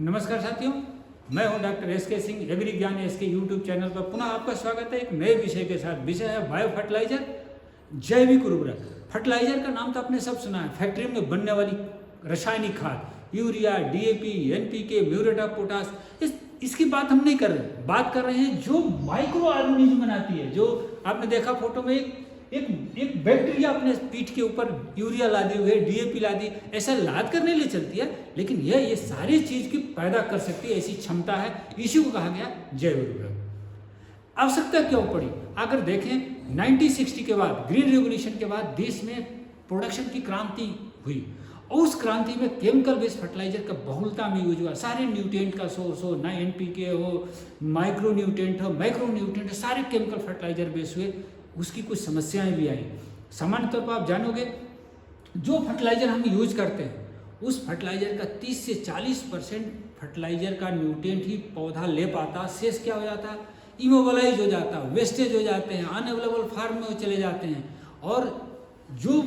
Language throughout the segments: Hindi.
नमस्कार साथियों, मैं हूं डॉक्टर एस.के. सिंह। एग्री ज्ञान एस.के. यूट्यूब चैनल पर पुनः आपका स्वागत है एक नए विषय के साथ। विषय है बायो फर्टिलाइजर, जैविक उर्वरक। फर्टिलाइजर का नाम तो आपने सब सुना है। फैक्ट्री में बनने वाली रासायनिक खाद, urea, DAP, NPK, muriate of potash, इसकी बात हम नहीं कर रहे। बात कर रहे हैं जो माइक्रो ऑर्गेनिज्म बनाती है। जो आपने देखा फोटो में एक बैक्टीरिया अपने पीठ के ऊपर यूरिया लादी हुई है, डीएपी लादी, ऐसा लाद कर नहीं ले चलती है, लेकिन ये सारी चीज की पैदा कर सकती है, ऐसी क्षमता है। इसी को कहा गया जैव उर्वरक। आवश्यकता क्यों पड़ी? अगर देखें 1960 के बाद, ग्रीन रेवोल्यूशन के बाद देश में प्रोडक्शन की क्रांति हुई और उस क्रांति में केमिकल बेस्ड फर्टिलाइजर का बहुलता में यूज हुआ। सारे न्यूट्रिएंट का सोर्स हो, ना एनपीके हो, माइक्रो न्यूट्रिएंट हो, माइक्रो न्यूट्रिएंट हो, सारे केमिकल फर्टिलाइजर बेस्ड हुए। उसकी कुछ समस्याएं भी आई। सामान्य तौर पर आप जानोगे, जो फर्टिलाइजर हम यूज करते हैं उस फर्टिलाइजर का 30 से 40% फर्टिलाइजर का न्यूट्रिएंट ही पौधा ले पाता। शेष क्या हो जाता है? इमोबलाइज हो जाता है, वेस्टेज हो जाते हैं, अनअवेलेबल फार्म में चले जाते हैं, और जो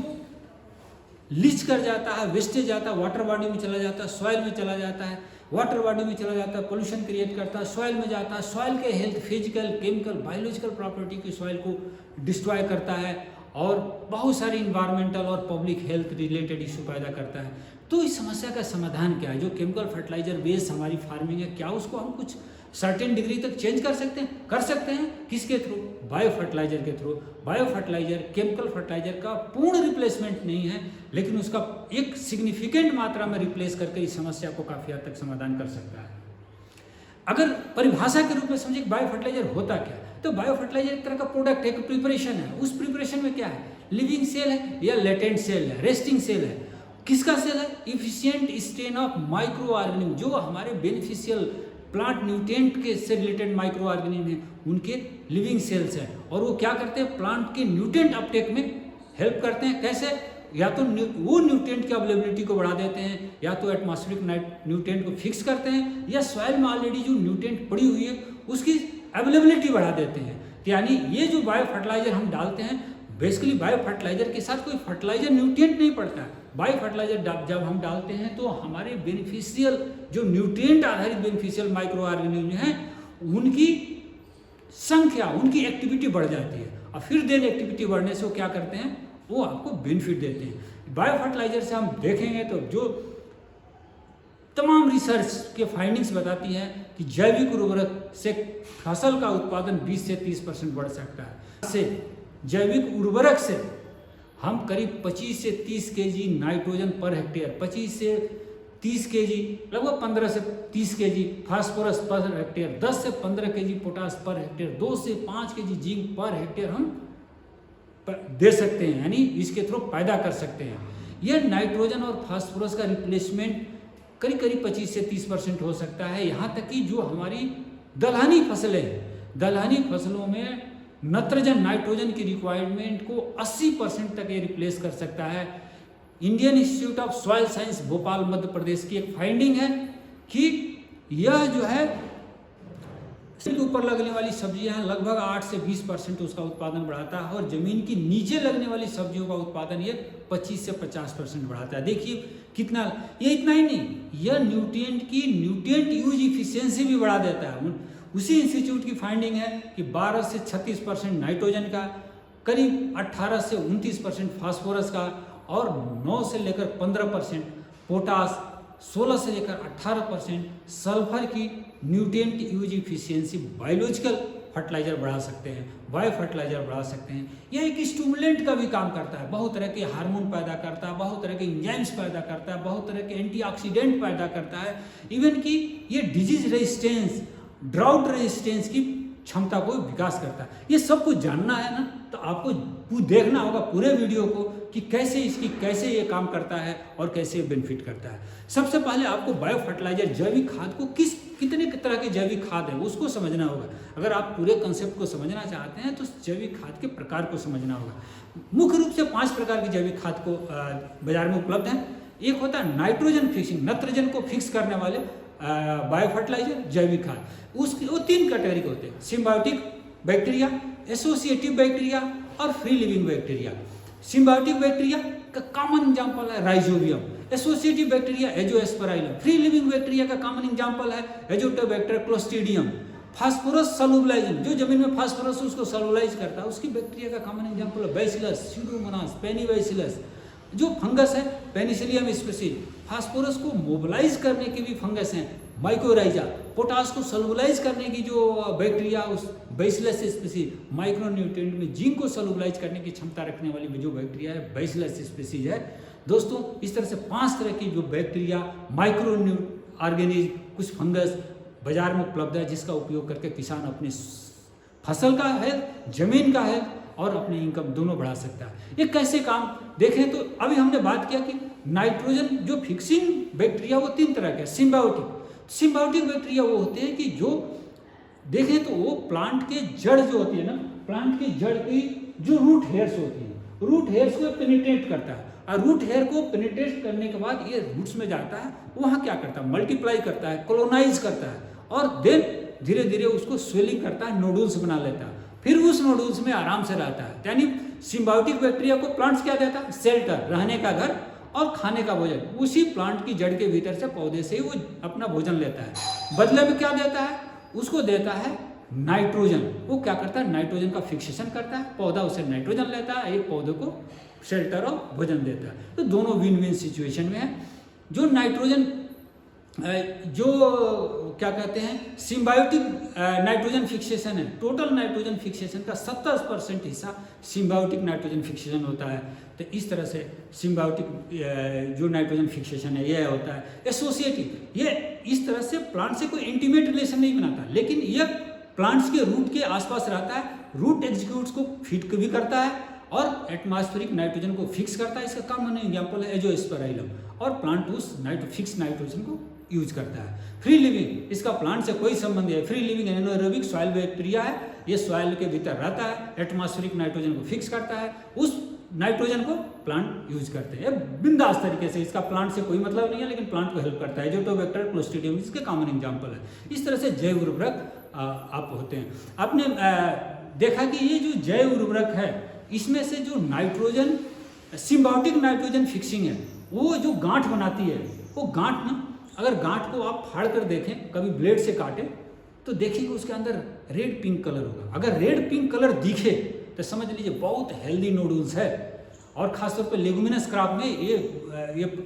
लीच कर जाता है, वेस्टेज जाता है, वाटर बॉडी में चला जाता है, सॉइल में चला जाता है, वाटर बॉडी में चला जाता है, पोल्यूशन क्रिएट करता है, सॉइल में जाता है, सॉइल के health, physical, chemical, biological property की सॉइल को डिस्ट्रॉय करता है और बहुत सारी इन्वायरमेंटल और पब्लिक हेल्थ रिलेटेड इशू पैदा करता है। तो इस समस्या का समाधान क्या है? जो केमिकल फर्टिलाइजर बेस्ड हमारी फार्मिंग है, क्या उसको हम कुछ सर्टेन डिग्री तक चेंज कर सकते हैं? कर सकते हैं। किसके थ्रू? बायो फर्टिलाइजर के through. Bio fertiliser chemical fertiliser का पूर्ण रिप्लेसमेंट नहीं है, लेकिन उसका एक सिग्निफिकेंट मात्रा में रिप्लेस करके इस समस्या को काफी हद तक समाधान कर सकता है। अगर परिभाषा के रूप में समझे बायो फर्टिलाइजर होता क्या है, तो बायो फर्टिलाइजर एक तरह का प्रोडक्ट है, एक प्रिपरेशन है। उस प्रिपरेशन में क्या है? लिविंग सेल है या लेटेंट सेल है, रेस्टिंग सेल है। किसका सेल है? Efficient strain of micro organism, जो हमारे बेनिफिशियल प्लांट न्यूट्रिएंट के से रिलेटेड माइक्रो ऑर्गेनिज्म है, उनके लिविंग सेल्स हैं। और वो क्या करते हैं? प्लांट के न्यूट्रिएंट अपटेक में हेल्प करते हैं। कैसे? या तो वो न्यूट्रिएंट की अवेलेबिलिटी को बढ़ा देते हैं, या तो एटमॉस्फेरिक न्यूट्रिएंट को फिक्स करते हैं, या सॉइल में ऑलरेडी जो न्यूट्रिएंट पड़ी हुई है उसकी अवेलेबिलिटी बढ़ा देते हैं। यानी ये जो बायो फर्टिलाइजर हम डालते हैं, बेसिकली बायो फर्टिलाइजर के साथ कोई फर्टिलाइजर न्यूट्रिएंट नहीं पड़ता है। बायो फर्टिलाइजर जब हम डालते हैं तो हमारे बेनिफिशियल जो न्यूट्रिएंट आधारित बेनिफिशियल माइक्रो ऑर्गेनिज्म हैं, उनकी संख्या, उनकी एक्टिविटी बढ़ जाती है। और फिर देन एक्टिविटी बढ़ने से वो क्या करते हैं? वो आपको बेनिफिट देते हैं। बायो फर्टिलाइजर से हम देखेंगे तो जो तमाम रिसर्च के फाइंडिंग्स बताती हैं कि जैविक उर्वरक से फसल का उत्पादन 20 से 30% बढ़ सकता है। से जैविक उर्वरक से हम करीब 25 से 30 केजी नाइट्रोजन पर हेक्टेयर, 25 से 30 केजी, लगभग 15 से 30 केजी फास्फोरस पर हेक्टेयर, 10 से 15 केजी पोटास पर हेक्टेयर, 2 से 5 केजी जिंक पर हेक्टेयर हम दे सकते हैं, यानी इसके थ्रू पैदा कर सकते हैं। यह नाइट्रोजन और फास्फोरस का रिप्लेसमेंट करीब 25 से 30% हो सकता है। यहाँ तक कि जो हमारी दलहनी फसलें हैं, दलहनी फसलों में नाइट्रोजन की रिक्वायरमेंट को 80% तक ये रिप्लेस कर सकता है। Indian Institute of Soil Science Bhopal Madhya Pradesh की एक फाइंडिंग है कि यह जो है के ऊपर लगने वाली सब्जियां लगभग 8 से 20% उसका उत्पादन बढ़ाता है, और जमीन की नीचे लगने वाली सब्जियों का उत्पादन ये 25 से 50% बढ़ाता है। देखिए कितना, ये इतना ही नहीं, यह न्यूट्रिएंट यूज इफिशियंसी भी बढ़ा देता है। उसी इंस्टीट्यूट की फाइंडिंग है कि 12 से 36% नाइट्रोजन का, करीब 18 से 29% फास्फोरस का, और 9 से लेकर 15% पोटास, 16 से लेकर 18% सल्फर की nutrient use efficiency biological fertiliser बढ़ा सकते हैं, बायो फर्टिलाइजर बढ़ा सकते हैं। यह एक स्टिमुलेंट का भी काम करता है, बहुत तरह के हार्मोन पैदा करता है, बहुत तरह के एंजाइम्स पैदा करता है, बहुत तरह के एंटीऑक्सीडेंट पैदा करता है। इवन कि ये डिजीज रेजिस्टेंस, ड्राउट रेजिस्टेंस की क्षमता को विकास करता है। ये सब कुछ जानना है ना, तो आपको देखना होगा पूरे वीडियो को कि कैसे ये काम करता है और कैसे बेनिफिट करता है। सबसे पहले आपको बायो फर्टिलाइजर, जैविक खाद को कितने तरह के जैविक खाद है उसको समझना होगा। अगर आप पूरे कंसेप्ट को समझना चाहते हैं तो जैविक खाद के प्रकार को समझना होगा। मुख्य रूप से 5 प्रकार की जैविक खाद को बाजार में उपलब्ध है। एक होता है नाइट्रोजन फिक्सिंग, नाइट्रोजन को फिक्स करने वाले बायो फर्टिलाइजर, जैविक खाद। उसके वो 3 कैटेगरी के होते हैं: सिम्बायोटिक बैक्टीरिया, एसोसिएटिव बैक्टीरिया और free living bacteria. Symbiotic bacteria का कॉमन एग्जाम्पल है Rhizobium. Associative bacteria Azospirillum. Free living bacteria का कॉमन एग्जांपल है एजोटोबैक्टर, क्लोस्ट्रीडियम। फास्फोरस सॉल्युबलाइजिंग, जो जमीन में फास्फोरस उसको सॉल्युबलाइज करता है, उसकी बैक्टीरिया का कॉमन एग्जांपल है बैसिलस, स्यूडोमोनास, पेनिबैसिलस। जो फंगस है पेनिसिलियम स्पीसीज, फास्फोरस को मोबिलाइज करने की भी फंगस हैं माइकोराइजा। पोटास को सॉल्युबलाइज करने की जो बैक्टीरिया उस बैसिलस स्पीसीज, माइक्रोन्यूट्रिएंट में जिंक को सॉल्युबलाइज करने की क्षमता रखने वाली जो बैक्टीरिया है बैसिलस स्पीसीज है। दोस्तों इस तरह से 5 तरह की जो बैक्टीरिया, माइक्रो ऑर्गेनिज्म, कुछ फंगस बाजार में उपलब्ध है, जिसका उपयोग करके किसान अपनी फसल का हेल्थ, जमीन का हेल्थ और अपनी इनकम दोनों बढ़ा सकता है। ये कैसे काम देखें तो अभी हमने बात किया कि नाइट्रोजन जो फिक्सिंग बैक्टीरिया वो 3 तरह के, सिम्बायोटिक बैक्टीरिया वो होते हैं कि जो देखें तो वो प्लांट के जड़ जो होती है ना, प्लांट की जड़ की जो रूट हेयर्स होती है, रूट हेयर्स को पेनिट्रेट करता है और रूट हेयर को पेनिट्रेट करने के बाद ये रूट्स में जाता है, वहाँ क्या करता है, मल्टीप्लाई करता है, कॉलोनाइज करता है और देन धीरे धीरे उसको स्वेलिंग करता है, नोडुल्स बना लेता है, फिर उस नोडुल्स में आराम से रहता है। यानी सिम्बायोटिक बैक्टीरिया को प्लांट्स क्या देता है, शेल्टर, रहने का घर और खाने का भोजन। उसी प्लांट की जड़ के भीतर से, पौधे से ही वो अपना भोजन लेता है। बदले में क्या देता है, उसको देता है नाइट्रोजन। वो क्या करता है, नाइट्रोजन का फिक्सेशन करता है, पौधा उसे नाइट्रोजन लेता है, एक पौधे को शेल्टर और भोजन देता है। तो दोनों विन विन सिचुएशन में है। जो नाइट्रोजन जो क्या कहते हैं सिम्बायोटिक नाइट्रोजन फिक्सेशन है, टोटल नाइट्रोजन फिक्सेशन का 70% हिस्सा सिम्बायोटिक नाइट्रोजन फिक्सेशन होता है। तो इस तरह से सिम्बायोटिक जो नाइट्रोजन फिक्सेशन है यह होता है। एसोसिएटिव, ये इस तरह से प्लांट से कोई इंटीमेट रिलेशन नहीं बनाता, लेकिन यह प्लांट्स के रूट के आसपास रहता है, रूट एग्जीक्यूट्स को फीड भी करता है और एटमॉस्फेरिक नाइट्रोजन को फिक्स करता है। इसका कॉमन एग्जांपल है एजोस्पेराइलम, और प्लांट उस फिक्स नाइट्रोजन को यूज करता है। फ्री लिविंग, इसका प्लांट से कोई संबंध है। फ्री लिविंग एनाएरोबिक सॉइल बैक्टीरिया है, ये सॉइल के भीतर रहता है, एटमॉस्फेरिक नाइट्रोजन को फिक्स करता है, उस नाइट्रोजन को प्लांट यूज करते हैं बिंदास तरीके से। इसका प्लांट से कोई मतलब नहीं है, लेकिन प्लांट को हेल्प करता है। एजोटोबैक्टर, क्लोस्ट्रीडियम इसके कॉमन एग्जाम्पल है। इस तरह से जैव उर्वरक आप होते हैं। आपने देखा कि ये जो जैव उर्वरक है, इसमें से जो नाइट्रोजन सिम्बायोटिक नाइट्रोजन फिक्सिंग है, वो जो गांठ बनाती है, वो गांठ ना, अगर गांठ को आप फाड़ कर देखें, कभी ब्लेड से काटें, तो देखिए उसके अंदर रेड पिंक कलर होगा। अगर रेड पिंक कलर दिखे तो समझ लीजिए बहुत हेल्दी नोडुल्स है। और खासतौर पर लेगुमिनस क्रॉप में ये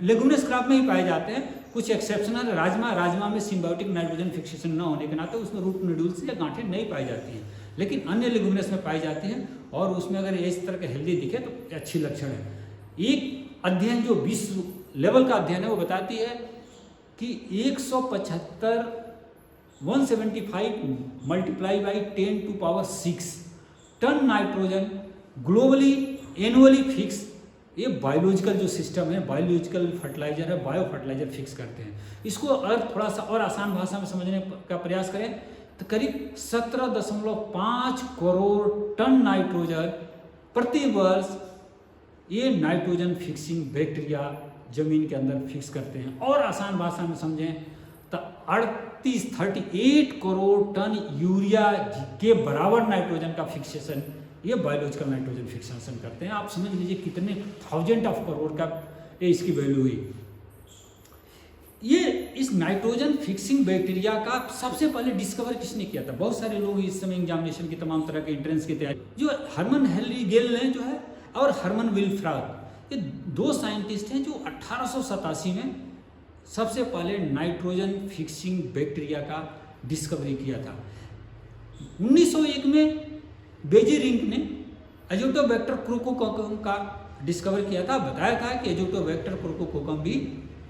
लेगुमिनस क्रॉप में ही पाए जाते हैं। कुछ एक्सेप्शनल राजमा में सिम्बायोटिक नाइट्रोजन फिक्सेशन न होने के नाते उसमें रूट नोडुल्स या गांठें नहीं पाई जाती हैं, लेकिन अन्य लेगुमिनस में पाई जाती हैं और उसमें अगर इस तरह के हेल्दी दिखे तो अच्छी लक्षण है। एक अध्ययन जो विश्व लेवल का अध्ययन है वो बताती है कि 175 multiply by 10⁻6 ton nitrogen globally annually fix, ये बायोलॉजिकल जो सिस्टम है, बायोलॉजिकल फर्टिलाइजर है, बायो फर्टिलाइजर फिक्स करते हैं। इसको अगर थोड़ा सा और आसान भाषा में समझने का प्रयास करें तो करीब 17.5 करोड़ टन नाइट्रोजन प्रति वर्ष ये नाइट्रोजन फिक्सिंग बैक्टीरिया जमीन के अंदर फिक्स करते हैं। और आसान भाषा में समझें तो 38 करोड़ टन यूरिया के बराबर नाइट्रोजन का फिक्सेशन ये बायोलॉजिकल नाइट्रोजन फिक्सेशन करते हैं। आप समझ लीजिए कितने थाउजेंड ऑफ करोड़ का ये इसकी वैल्यू हुई। ये इस नाइट्रोजन फिक्सिंग बैक्टीरिया का सबसे पहले डिस्कवर किसने किया था? बहुत सारे लोग इस समय एग्जामिनेशन की तमाम तरह के एंट्रेंस की तैयारी, जो हरमन हेनरी गेल ने जो है और हरमन विल्फ्राग, ये 2 साइंटिस्ट हैं जो 1887 में सबसे पहले नाइट्रोजन फिक्सिंग बैक्टीरिया का डिस्कवरी किया था। 1901 में बेजीरिंग ने एजोटोबैक्टर क्रोकोकोकम का डिस्कवर किया था। बताया था कि एजोटोबैक्टर क्रोकोकोकम भी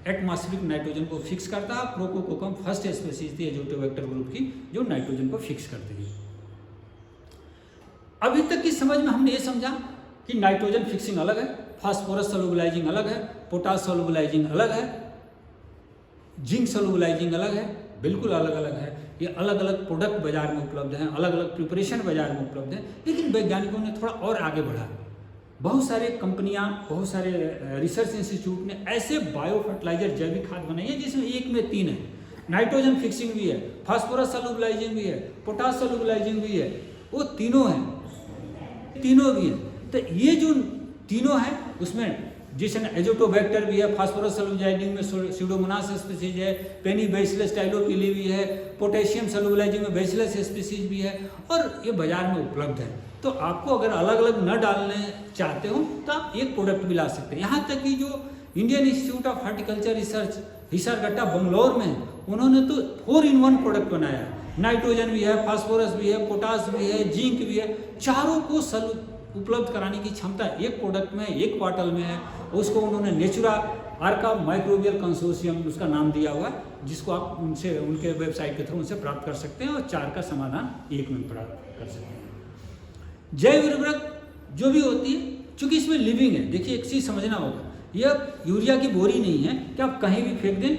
एटमॉस्फेरिक नाइट्रोजन को फिक्स करता है। क्रोकोकोकम फर्स्ट स्पीसीज थी एजोटोबैक्टर ग्रुप की जो नाइट्रोजन को फिक्स करती थी। अभी तक की समझ में हमने ये समझा कि नाइट्रोजन फिक्सिंग अलग है, फास्फोरस सॉल्युबलाइजिंग अलग है, पोटास सॉल्युबलाइजिंग अलग है, जिंक सॉल्युबलाइजिंग अलग है, बिल्कुल अलग अलग है। ये अलग अलग प्रोडक्ट बाजार में उपलब्ध हैं, अलग अलग प्रिपरेशन बाजार में उपलब्ध हैं, लेकिन वैज्ञानिकों ने थोड़ा और आगे बढ़ा। बहुत सारे कंपनियां, बहुत सारे रिसर्च इंस्टीट्यूट ने ऐसे बायो फर्टिलाइजर जैविक खाद बनाई है जिसमें 1 में 3 है। नाइट्रोजन फिक्सिंग भी है, फास्फोरस सॉल्युबलाइजिंग भी है, पोटास सॉल्युबलाइजिंग भी है, वो तीनों हैं, तीनों भी हैं। तो ये जो तीनों हैं उसमें जिसमें एजोटोबैक्टर भी है, फास्फोरस सल्यूलाइजिंग में स्यूडोमोनास स्पीसीज है, पेनीबैसिलस टाइलोपिली भी है, पोटेशियम सल्यूलाइजिंग में बैसिलस स्पीसीज भी है और ये बाजार में उपलब्ध है। तो आपको अगर अलग अलग न डालने चाहते हो तो आप एक प्रोडक्ट भी ला सकते हैं। यहाँ तक कि जो Indian Institute of Horticulture Research Hesaraghatta Bangalore में है, उन्होंने तो 4-in-1 प्रोडक्ट बनाया है। नाइट्रोजन भी है, फास्फोरस भी है, पोटास भी है, जिंक भी है, चारों को उपलब्ध कराने की क्षमता एक प्रोडक्ट में, एक बॉटल में है। उसको उन्होंने नेचुरा आर्का माइक्रोबियल कंसोर्शियम उसका नाम दिया हुआ है, जिसको आप उनसे उनके वेबसाइट के थ्रू उनसे प्राप्त कर सकते हैं और 4 का समाधान एक में प्राप्त कर सकते हैं। जैव उर्वरक जो भी होती है, चूंकि इसमें लिविंग है, देखिए एक चीज़ समझना होगा, यह यूरिया की बोरी नहीं है कि आप कहीं भी फेंक दें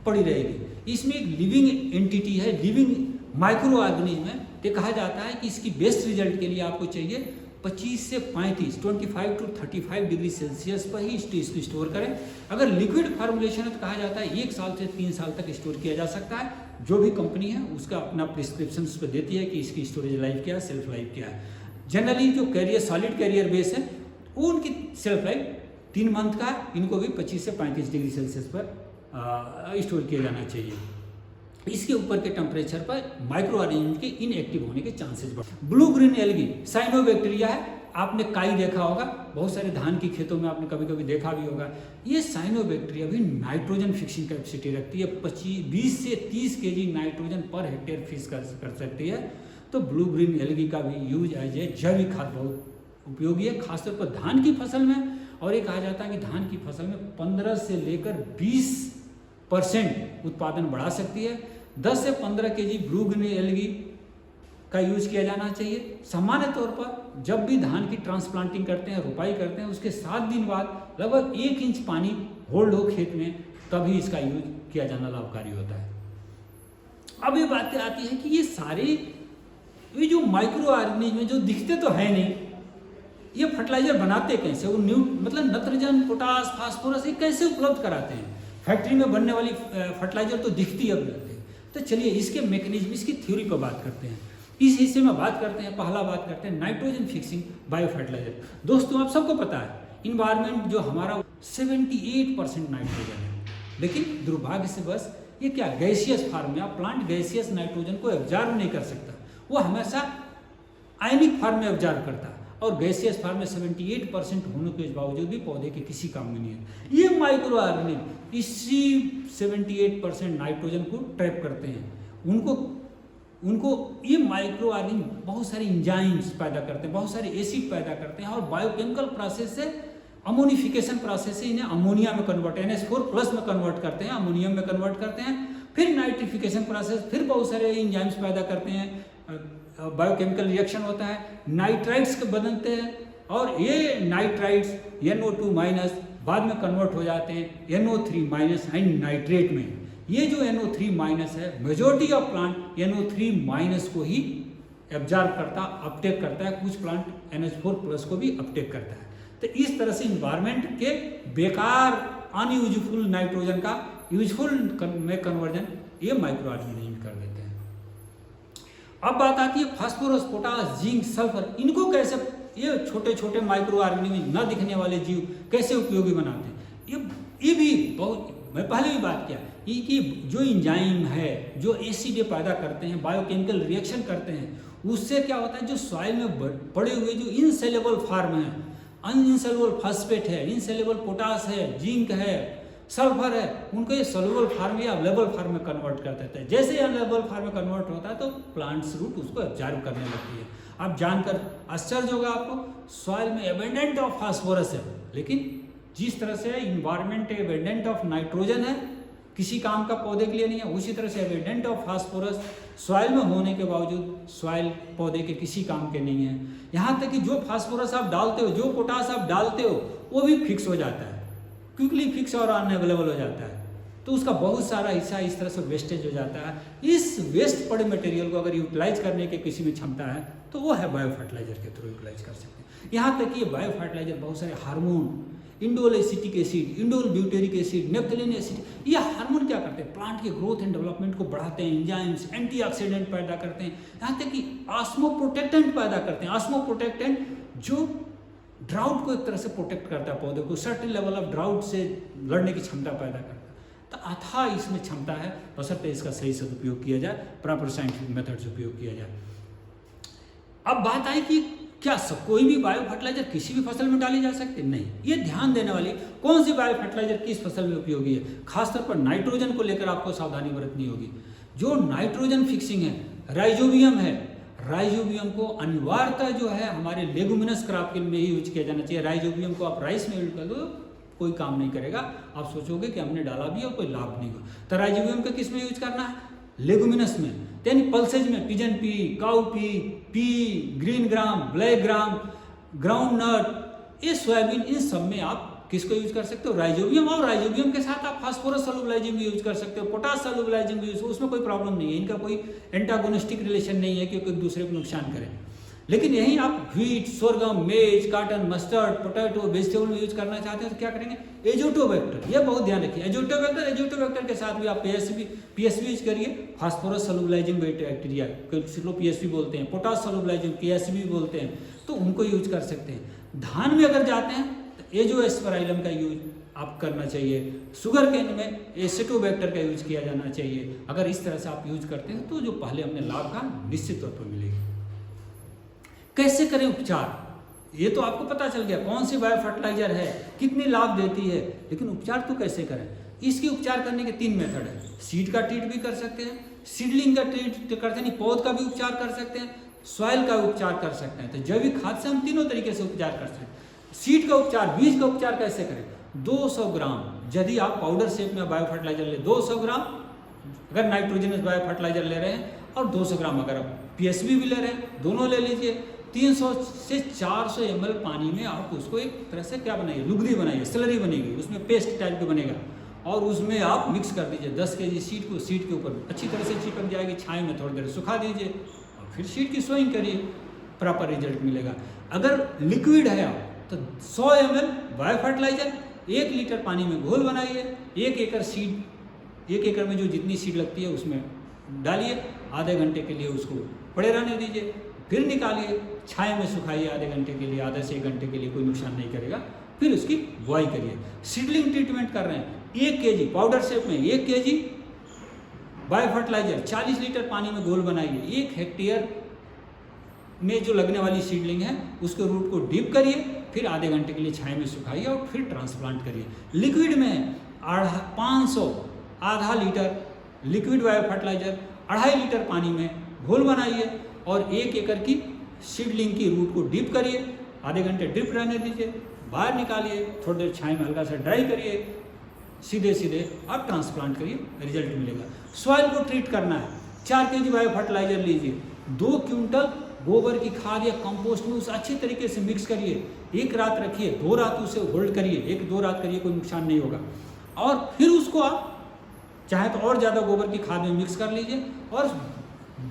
पड़ी रहेगी। इसमें एक लिविंग एंटिटी है, लिविंग माइक्रो ऑर्गेनिज्म है। तो कहा जाता है कि इसकी बेस्ट रिजल्ट के लिए आपको चाहिए 25 से 35 25 to 35 डिग्री सेल्सियस पर ही इसको स्टोर करें। अगर लिक्विड फार्मुलेशन है तो कहा जाता है 1 साल से 3 साल तक स्टोर किया जा सकता है। जो भी कंपनी है उसका अपना प्रिस्क्रिप्शन उस पर देती है कि इसकी स्टोरेज लाइफ क्या है, सेल्फ लाइफ क्या है। जनरली जो कैरियर सॉलिड कैरियर बेस है वो उनकी सेल्फ लाइफ 3 मंथ का है। इनको भी 25 से 35 डिग्री सेल्सियस पर स्टोर किया जाना चाहिए। इसके ऊपर के टेम्परेचर पर माइक्रो ऑर्गेनिज्म के इनएक्टिव होने के चांसेस बढ़ते हैं। ब्लू ग्रीन एल्गी साइनोबैक्टीरिया है, आपने काई देखा होगा, बहुत सारे धान की खेतों में आपने कभी कभी देखा भी होगा। ये साइनोबैक्टीरिया भी नाइट्रोजन फिक्सिंग कैपेसिटी रखती है, 20 से 30 kg nitrogen per hectare fix कर सकती है। तो ब्लू ग्रीन एल्गी का भी यूज एज ए जैविक खाद बहुत उपयोगी है, खासतौर पर धान की फसल में। और ये कहा जाता है कि धान की फसल में 15 से लेकर 20% उत्पादन बढ़ा सकती है। 10 से 15 kg ब्लू ग्रीन एल्गी का यूज किया जाना चाहिए। सामान्य तौर पर जब भी धान की ट्रांसप्लांटिंग करते हैं, रुपाई करते हैं, उसके 7 दिन बाद लगभग 1 इंच पानी होल्ड हो खेत में, तभी इसका यूज किया जाना लाभकारी होता है। अब ये बातें आती है कि ये सारे ये जो माइक्रो ऑर्गेनिज्म जो दिखते तो है नहीं, ये फर्टिलाइजर बनाते कैसे, वो मतलब नत्रजन, पोटास, फास्फोरस ये कैसे उपलब्ध कराते हैं। फैक्ट्री में बनने वाली फर्टिलाइजर तो दिखती है अब। तो चलिए इसके मैकेनिज्म, इसकी थ्योरी पर बात करते हैं। इस हिस्से में बात करते हैं, पहला बात करते हैं नाइट्रोजन फिक्सिंग बायो फर्टिलाइजर। दोस्तों आप सबको पता है इन्वायरमेंट जो हमारा 78% नाइट्रोजन है, लेकिन दुर्भाग्य से बस ये क्या गैसियस फॉर्म में, प्लांट गैसियस नाइट्रोजन को एब्जॉर्ब नहीं कर सकता, वो हमेशा आयनिक फॉर्म में एब्जॉर्ब करता है। और गैसियस फॉर्म में 78% होने के बावजूद भी पौधे के किसी काम में नहीं है। ये माइक्रो ऑर्गेनिज्म इसी 78% नाइट्रोजन को ट्रैप करते हैं। उनको ये माइक्रो ऑर्गेनिज्म बहुत सारे इंजाइम्स पैदा करते हैं, बहुत सारे एसिड पैदा करते हैं और बायोकेमिकल प्रोसेस से, अमोनिफिकेशन प्रोसेस से इन्हें अमोनिया में कन्वर्ट, NH4+ में कन्वर्ट करते हैं, अमोनियम में कन्वर्ट करते हैं। फिर नाइट्रिफिकेशन प्रोसेस, फिर बहुत सारे इंजाइम्स पैदा करते हैं, बायोकेमिकल रिएक्शन होता है, नाइट्राइट्स के बनते हैं और ये नाइट्राइट्स NO2- बाद में कन्वर्ट हो जाते हैं NO3- एंड नाइट्रेट में। ये जो NO3- है, मेजॉरिटी ऑफ प्लांट NO3- को ही एब्जॉर्ब करता, अपटेक करता है, कुछ प्लांट NH4+ को भी अपटेक करता है। तो इस तरह से इन्वायरमेंट के बेकार अनयूजफुल नाइट्रोजन का यूजफुल में कन्वर्जन ये माइक्रो ऑर्गेनिज्म कर देते हैं। अब बात आती है फास्फोरस, पोटास, जिंक, सल्फर, इनको कैसे ये छोटे छोटे माइक्रो ऑर्गेनिज्म न दिखने वाले जीव कैसे उपयोगी बनाते हैं। ये भी बहुत, मैं पहले भी बात किया कि जो इंजाइम है, जो एसिड पैदा करते हैं, बायोकेमिकल रिएक्शन करते हैं, उससे क्या होता है, जो सॉइल में पड़े हुए जो इनसेलेबल फॉर्म है, अनइनसेलेबल फॉस्फेट है, इनसेलेबल पोटास है, जिंक है, सल्फर है, उनको ये सोल्यूबल फॉर्म या अवेलेबल फॉर्म में कन्वर्ट कर देते हैं। जैसे अवेलेबल फॉर्म में कन्वर्ट होता है तो प्लांट्स रूट उसको एब्जॉर्ब करने लगती है। आप जानकर आश्चर्य होगा आपको, सॉइल में एबेंडेंट ऑफ फास्फोरस है, लेकिन जिस तरह से इन्वायरमेंट एबेंडेंट ऑफ नाइट्रोजन है, किसी काम का पौधे के लिए नहीं है, उसी तरह से एबेंडेंट ऑफ फास्फोरस सॉइल में होने के बावजूद सॉइल पौधे के किसी काम के नहीं है। यहाँ तक कि जो फास्फोरस आप डालते हो, जो पोटास आप डालते हो, वो भी फिक्स हो जाता है, क्विकली फिक्स और अनअवेलेबल हो जाता है। तो उसका बहुत सारा हिस्सा इस तरह से वेस्टेज हो जाता है। इस वेस्ट पड़े मटेरियल को अगर यूटिलाइज करने के किसी में क्षमता है तो वो है बायो फर्टिलाइजर के थ्रू यूटिलाइज कर सकते हैं। यहाँ तक कि ये बायो फर्टिलाइजर बहुत सारे hormone, indole acetic acid, indole butyric acid, naphthalene acid, ये हार्मोन क्या करते हैं, प्लांट के ग्रोथ एंड डेवलपमेंट को बढ़ाते हैं, एंजाइम्स, एंटीऑक्सीडेंट पैदा करते हैं, यहाँ तक कि ऑस्मोप्रोटेक्टेंट पैदा करते हैं। ऑस्मोप्रोटेक्टेंट जो ड्राउट को एक तरह से प्रोटेक्ट करता है, पौधे को सर्टेन लेवल ऑफ ड्राउट से लड़ने की क्षमता पैदा करता है। तो अथाह इसमें क्षमता है, बशर्ते इसका सही सदुपयोग किया जाए, प्रॉपर साइंटिफिक मेथड से उपयोग किया जाए। अब बात आई कि क्या कोई भी बायो फर्टिलाइजर किसी भी फसल में डाली जा सकती है? नहीं। ये ध्यान देने वाली कौन सी बायो फर्टिलाइजर किस फसल में उपयोगी है, खासतौर पर नाइट्रोजन को लेकर आपको सावधानी बरतनी होगी। जो नाइट्रोजन फिक्सिंग है, राइजोबियम है, राइजोबियम को अनिवार्यतः जो है हमारे लेगुमिनस क्रॉप के में ही यूज किया जाना चाहिए। राइजोबियम को आप राइस में यूज कर दो कोई काम नहीं करेगा, आप सोचोगे कि हमने डाला भी और कोई लाभ नहीं हुआ। तो राइजोबियम का किस में यूज करना है? लेगुमिनस में, यानी पल्सेज में, pigeon pea, cow pea, green gram, black gram, groundnut, ये सोयाबीन, इन सब में आप किसको यूज कर सकते हो? राइजोबियम। और राइजोबियम के साथ आप फास्फोरस सॉल्युबलाइजिंग भी यूज कर सकते हो, पोटास सॉल्युबलाइजिंग भी यूज, उसमें कोई प्रॉब्लम नहीं है। इनका कोई एंटागोनिस्टिक रिलेशन नहीं है कि एक दूसरे को नुकसान करें। लेकिन यही आप व्हीट, सोरगम, मेज, कॉटन, मस्टर्ड, पोटैटो, वेजिटेबल में यूज करना चाहते हैं तो क्या करेंगे? एजोटोबैक्टर, ये बहुत ध्यान रखिए। एजोटोबैक्टर के साथ भी आप पीएसबी यूज करिए, फास्फोरस सॉल्युबलाइजिंग बैक्टीरिया, कुछ लोग पीएसबी बोलते हैं, पोटास सॉल्युबलाइजिंग पीएसबी बोलते हैं, तो उनको यूज कर सकते हैं। धान में अगर जाते हैं तो एजोस्पेराइलम का यूज आप करना चाहिए। शुगर केन में एसिटोबैक्टर का यूज किया जाना चाहिए। अगर इस तरह से आप यूज करते हैं तो जो पहले हमने लाभ का निश्चित तौर पर मिलेगी। कैसे करें उपचार? ये तो आपको पता चल गया कौन सी बायो फर्टिलाइजर है, कितनी लाभ देती है, लेकिन उपचार तो कैसे करें? इसके उपचार करने के 3 मेथड है। सीड का ट्रीट भी कर सकते हैं, सीडलिंग का ट्रीट करते हैं, पौध का भी उपचार कर सकते हैं, सॉइल का उपचार कर सकते हैं। तो जैविक खाद से हम तीनों तरीके से उपचार कर सकते हैं। सीड का उपचार, बीज का उपचार कैसे करें? 200 ग्राम, यदि आप पाउडर शेप में बायो फर्टिलाइजर ले, 200 ग्राम अगर नाइट्रोजनस बायो फर्टिलाइजर ले रहे हैं और 200 ग्राम अगर आप पीएसबी भी ले रहे हैं, दोनों ले लीजिए। 300 से 400 ml पानी में आप उसको एक तरह से क्या बनाइए, लुगदी बनाइए, स्लरी बनेगी, उसमें पेस्ट टाइप का बनेगा, और उसमें आप मिक्स कर दीजिए 10 kg सीड को, सीड के ऊपर अच्छी तरह से चिपक जाएगी, छाए में थोड़ी देर सुखा दीजिए और फिर सीड की सोइंग करिए, प्रॉपर रिजल्ट मिलेगा। अगर लिक्विड है आप तो 100 ml बायो फर्टिलाइजर 1 लीटर पानी में घोल बनाइए, 1 एकड़ सीड, 1 एकड़ में जो जितनी सीड लगती है उसमें डालिए, आधे घंटे के लिए उसको पड़े रहने दीजिए, फिर निकालिए, छाए में सुखाइए आधे घंटे के लिए, आधे से 1 घंटे के लिए, कोई नुकसान नहीं करेगा, फिर उसकी बुआई करिए। सीडलिंग ट्रीटमेंट कर रहे हैं, 1 kg पाउडर शेप में 1 kg बायो फर्टिलाइजर 40 लीटर पानी में घोल बनाइए, 1 हेक्टेयर में जो लगने वाली सीडलिंग है उसके रूट को डीप करिए, फिर आधे घंटे के लिए छाए में सुखाइए और फिर ट्रांसप्लांट करिए। लिक्विड में 500 आधा litre liquid bio fertiliser 2.5 litre पानी में घोल बनाइए और 1 एकड़ की सीडलिंग की रूट को डीप करिए, आधे घंटे ड्रिप रहने दीजिए, बाहर निकालिए, थोड़ी देर छाई में हल्का सा ड्राई करिए, सीधे सीधे आप ट्रांसप्लांट करिए, रिजल्ट मिलेगा। सॉइल को ट्रीट करना है, 4 kg बायो फर्टिलाइजर लीजिए, 2 क्विंटल गोबर की खाद या कंपोस्ट में उसे अच्छी तरीके से मिक्स करिए, 1 रात रखिए, 2 रात उसे होल्ड करिए, 1-2 रात करिए, कोई नुकसान नहीं होगा। और फिर उसको आप चाहे तो और ज़्यादा गोबर की खाद में मिक्स कर लीजिए और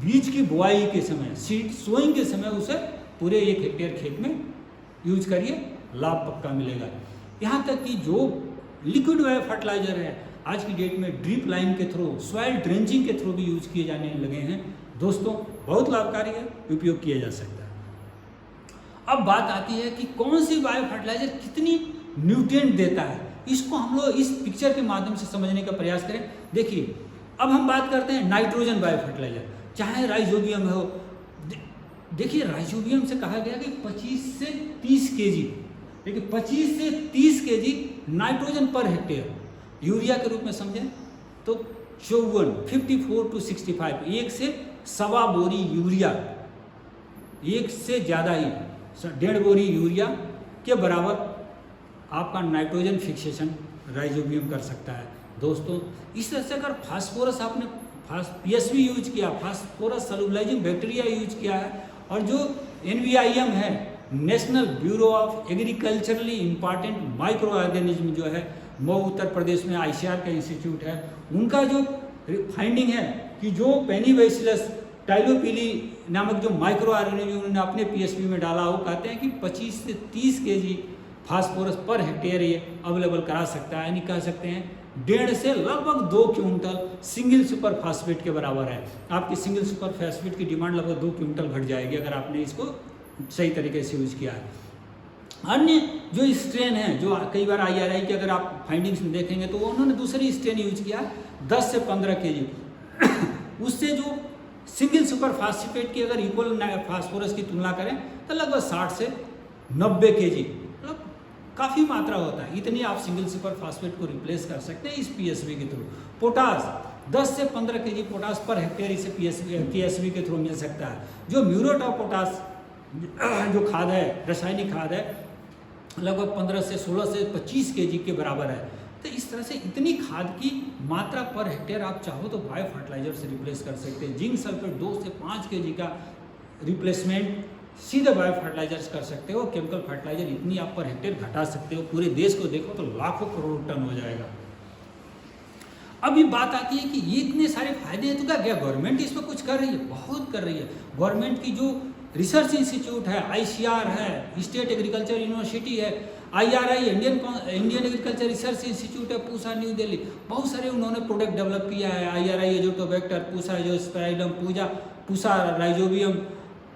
बीज की बुआई के समय, सीड सोइंग के समय उसे पूरे 1 हेक्टेयर खेत में यूज करिए, लाभ पक्का मिलेगा। यहाँ तक कि जो लिक्विड बायो फर्टिलाइजर है आज की डेट में ड्रिप लाइन के थ्रू, सॉइल ड्रेंचिंग के थ्रू भी यूज किए जाने लगे हैं। दोस्तों बहुत लाभकारी है, उपयोग किया जा सकता है। अब बात आती है कि कौन सी बायो फर्टिलाइजर कितनी न्यूट्रिएंट देता है, इसको हम लोग इस पिक्चर के माध्यम से समझने का प्रयास करें। देखिए अब हम बात करते हैं नाइट्रोजन बायो फर्टिलाइजर, चाहे राइजोबियम हो। देखिए राइजोबियम से कहा गया कि 25 से 30 kg, देखिए 25 से 30 kg nitrogen per hectare. Urea के रूप में समझें तो 54 to 65, 1 से 1.25 बोरी यूरिया, 1 से ज़्यादा ही 1.5 बोरी यूरिया के बराबर आपका नाइट्रोजन फिक्सेशन राइजोबियम कर सकता है। दोस्तों इस तरह से अगर फास्फोरस आपने पीएसबी यूज किया, फास्फोरस सॉल्युबलाइजिंग बैक्टीरिया यूज किया है, और जो NBIM है, National Bureau of agriculturally important micro organism जो है, मऊ उत्तर प्रदेश में ICAR का इंस्टीट्यूट है, उनका जो फाइंडिंग है कि जो पेनीबैसिलस टाइलोपिली नामक जो माइक्रो ऑर्गेनिज्म उन्होंने अपने पीएसबी में डाला, वो कहते हैं कि 25 से 30 kg फास्फोरस पर हेक्टेयर ये अवेलेबल करा सकता है। यानी कह सकते हैं 1.5 से लगभग 2 क्विंटल सिंगल सुपर फास्फेट के बराबर है। आपकी सिंगल सुपर फास्फेट की डिमांड लगभग 2 क्विंटल घट जाएगी अगर आपने इसको सही तरीके से यूज किया है। अन्य जो स्ट्रेन है, जो कई बार IRI के अगर आप फाइंडिंग्स में देखेंगे तो उन्होंने दूसरी स्ट्रेन यूज किया 10 से 15 kg उससे जो सिंगल सुपर फास्फेट की अगर इक्वल फास्फोरस की तुलना करें तो लगभग 60 से 90 kg, मतलब काफ़ी मात्रा होता है। इतनी आप सिंगल सुपर फास्फेट को रिप्लेस कर सकते हैं इस PSV के थ्रू। पोटास 10 से 15 kg पोटास पर हेक्टेयर इसे PSV के थ्रू मिल सकता है। जो म्यूरेट ऑफ पोटास जो खाद है, रासायनिक खाद है, लगभग 15 से 16 से 25 kg के बराबर है। तो इस तरह से इतनी खाद की मात्रा पर हेक्टेयर आप चाहो तो बायो फर्टिलाइजर से रिप्लेस कर सकते हैं। जिंक सल्फेट 2 से 5 kg का रिप्लेसमेंट सीधे बायो फर्टिलाइजर्स कर सकते हो। केमिकल फर्टिलाइजर इतनी आप पर हेक्टेयर घटा सकते हो। पूरे देश को देखो तो लाखों करोड़ टन हो जाएगा। अभी बात आती है कि ये इतने सारे फायदे हैं तो क्या गवर्नमेंट इस पर कुछ कर रही है? बहुत कर रही है। गवर्नमेंट की जो रिसर्च इंस्टीट्यूट है, ICR है, स्टेट एग्रीकल्चर यूनिवर्सिटी है, IRI Indian agriculture research institute है, पूसा न्यू दिल्ली, बहुत सारे उन्होंने प्रोडक्ट डेवलप किया है। IRI Azotobacter, Pusa Azospirillum, Pusa Rhizobium,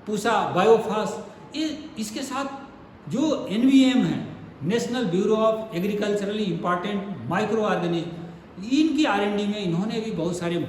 Pusa Biophos, ये इसके साथ जो NBM है, National Bureau of Agriculturally Important micro organism, इनकी R&D में इन्होंने भी बहुत सारे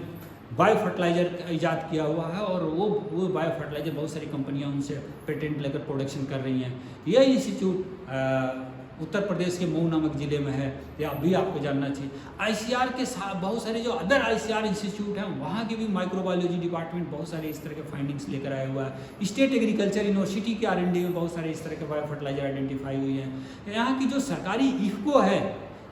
बायो फर्टिलाइजर ईजाद किया हुआ है और वो बायो फर्टिलाइजर बहुत सारी कंपनियां उनसे पेटेंट लेकर प्रोडक्शन कर रही हैं। यह इंस्टीट्यूट उत्तर प्रदेश के मऊ नामक ज़िले में है, या अभी आपको जानना चाहिए। ICR के साथ बहुत सारे जो अदर ICR इंस्टीट्यूट हैं वहाँ के भी माइक्रोबायोलॉजी डिपार्टमेंट बहुत सारे इस तरह के फाइंडिंग्स लेकर आया हुआ है। स्टेट एग्रीकल्चर यूनिवर्सिटी के R&D में बहुत सारे इस तरह के बायो फर्टिलाइजर आइडेंटिफाई हुई हैं। यहाँ की जो सरकारी IFFCO है,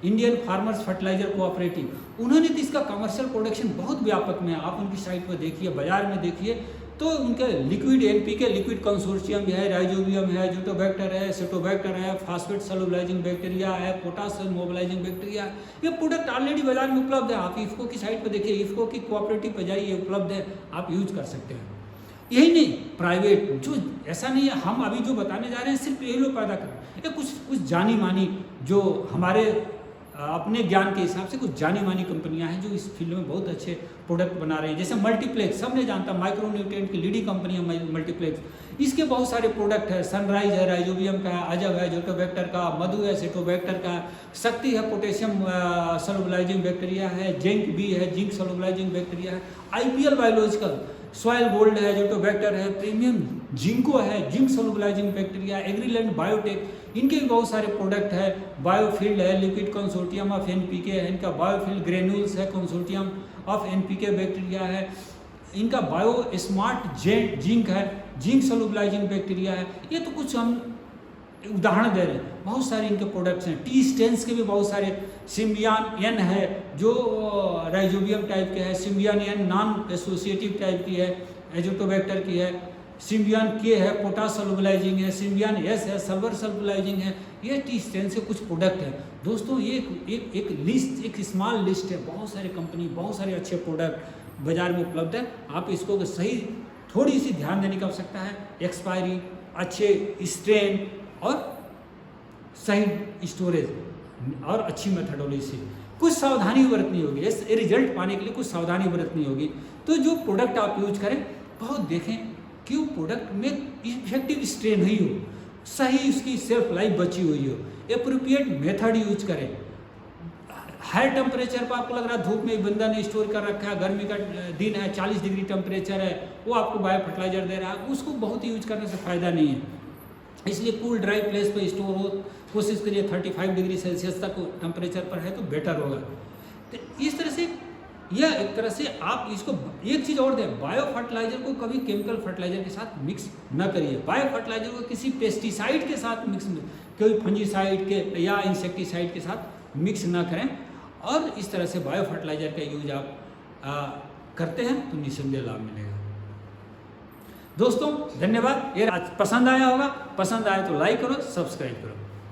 इंडियन फार्मर्स फर्टिलाइजर कोऑपरेटिव, उन्होंने तो इसका कमर्शियल प्रोडक्शन बहुत व्यापक में, आप उनकी साइट पर देखिए, बाजार में देखिए तो उनके लिक्विड NPK लिक्विड कंसोर्शियम है, राइजोबियम है, एजोटोबैक्टर है, सेटोबैक्टर है, फास्फेट सॉल्युबलाइजिंग बैक्टीरिया है, पोटास मोबिलाइजिंग बैक्टीरिया, ये प्रोडक्ट ऑलरेडी बाजार में उपलब्ध है। आप IFFCO की साइट पर देखिए, IFFCO की कोऑपरेटिव पर जाइए, उपलब्ध है, आप यूज कर सकते हैं। यही नहीं, प्राइवेट जो ऐसा नहीं है, हम अभी जो बताने जा रहे हैं सिर्फ यही लोग पैदा कर रहे हैं। ये कुछ जानी मानी जो हमारे अपने ज्ञान के हिसाब से कुछ जानी मानी कंपनियां हैं जो इस फील्ड में बहुत अच्छे प्रोडक्ट बना रहे हैं। जैसे मल्टीप्लेक्स, सबने जानता, माइक्रो न्यूट्रिएंट की लीडिंग कंपनी है मल्टीप्लेक्स। इसके बहुत सारे प्रोडक्ट है, सनराइज है, राइजोबियम का है, अजब है, जोटोबैक्टर का, मधु है, सेटोबैक्टर का, शक्ति है, पोटेशियम सॉल्युबलाइजिंग बैक्टीरिया है, जिंक भी है, जिंक सॉल्युबलाइजिंग बैक्टीरिया है, IPL बायोलॉजिकल, सॉयल गोल्ड है, जोटोबैक्टर है, प्रीमियम जिंको है, जिंक सॉल्युबलाइजिंग बैक्टीरिया, एग्रीलैंड बायोटेक, इनके भी बहुत सारे प्रोडक्ट है। बायोफील्ड है, लिक्विड कंसोर्टियम ऑफ NPK है, इनका बायोफील्ड ग्रेन्यूल्स है, कंसोर्टियम ऑफ NPK बैक्टीरिया है, इनका बायो स्मार्ट जिंक है, जिंक सॉल्युबलाइजिंग बैक्टीरिया है। ये तो कुछ हम उदाहरण दे रहे हैं, बहुत सारे इनके प्रोडक्ट्स हैं। टी स्टेंस के भी बहुत सारे, सिम्बियान N है जो राइजोबियम टाइप के है, सिम्बियान N नॉन एसोसिएटिव टाइप की है, एजोटोबैक्टर की है, सिम्बियान K है, पोटास सॉल्युबलाइजिंग है, सिम्बियान S है, सल्फर सॉल्युबलाइजिंग है। ये टी स्टेंस के कुछ प्रोडक्ट हैं। दोस्तों ये एक लिस्ट, एक स्मॉल लिस्ट है, बहुत सारे कंपनी, बहुत सारे अच्छे प्रोडक्ट बाजार में उपलब्ध है। आप इसको सही थोड़ी सी ध्यान देने की आवश्यकता है, एक्सपायरी, अच्छे स्ट्रेन और सही स्टोरेज और अच्छी मेथडोलॉजी, कुछ सावधानी बरतनी होगी। इस रिजल्ट पाने के लिए कुछ सावधानी बरतनी होगी। तो जो प्रोडक्ट आप यूज करें बहुत देखें कि वो प्रोडक्ट में इफेक्टिव स्ट्रेन हुई हो, सही उसकी सेल्फ लाइफ बची हुई हो, एप्रोप्रिएट मेथड यूज करें। हाई टेम्परेचर पर आपको लग रहा है धूप में बंदा ने स्टोर कर रखा है, गर्मी का दिन है, 40 डिग्री टेम्परेचर है, वो आपको बायो फर्टिलाइजर दे रहा है, उसको बहुत यूज करने से फ़ायदा नहीं है। इसलिए कूल ड्राई प्लेस पर स्टोर हो, कोशिश करिए 35 डिग्री सेल्सियस तक टेम्परेचर पर है तो बेटर होगा। तो इस तरह से यह एक तरह से आप इसको, एक चीज़ और दें, बायो फर्टिलाइजर को कभी केमिकल फर्टिलाइजर के साथ मिक्स न करिए। बायो फर्टिलाइजर को किसी पेस्टिसाइड के साथ मिक्स, कोई फंजीसाइड के या इंसेक्टिसाइड के साथ मिक्स ना करें। और इस तरह से बायो फर्टिलाइजर का यूज आप करते हैं तो निस्संदेह लाभ मिलेगा। दोस्तों धन्यवाद। ये आज पसंद आया होगा, पसंद आए तो लाइक करो, सब्सक्राइब करो।